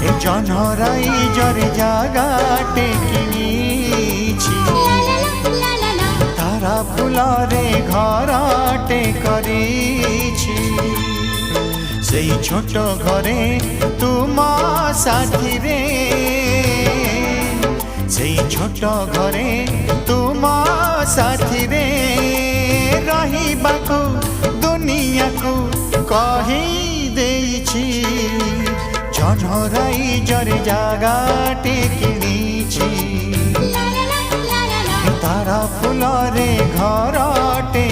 ए जनराई जरे जागाटे किनिछि तारा फुलरे घरटे करिछि सेई छोट घरे तुम साथी रे सेई छोट घरे तुम साथी रे रहिबाकू दुनिया को कही देछि जनराई जरे जागाटे किनिछि तारा फुलरे घरटे